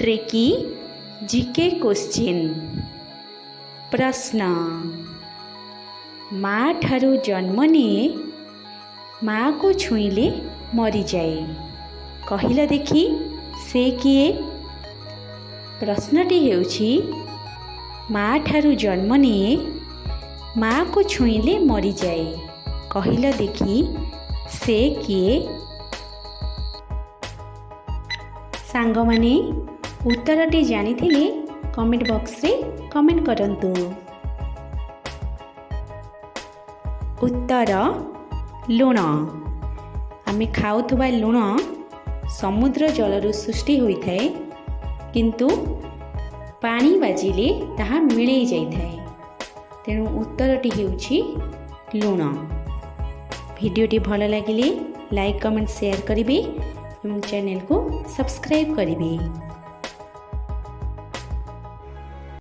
Tricky GK question. प्रश्न, माँ ठारू जन्म निए माँ को छुईले मरी जाए, कहिला देखी से किए? प्रश्नटी हेउछि माँ ठारू जन्म निए माँ को छुईले मरी जाए, कहिला देखी से किए? सांग माने उत्तरटी जानिथिले कमेंट बॉक्स रे कमेंट करंतु। उत्तर लुण। आमे खाउथुबा लुण समुद्र जलरू सृष्टि होइथाए, किंतु पानी बाजिले ताहा मिलई जाइथाए, तेणु उत्तरटी हेउछि लुण। भिडियोटी भल लागिले लाइक कमेंट शेयर करिवे एवं चैनल को सब्सक्राइब करिवे।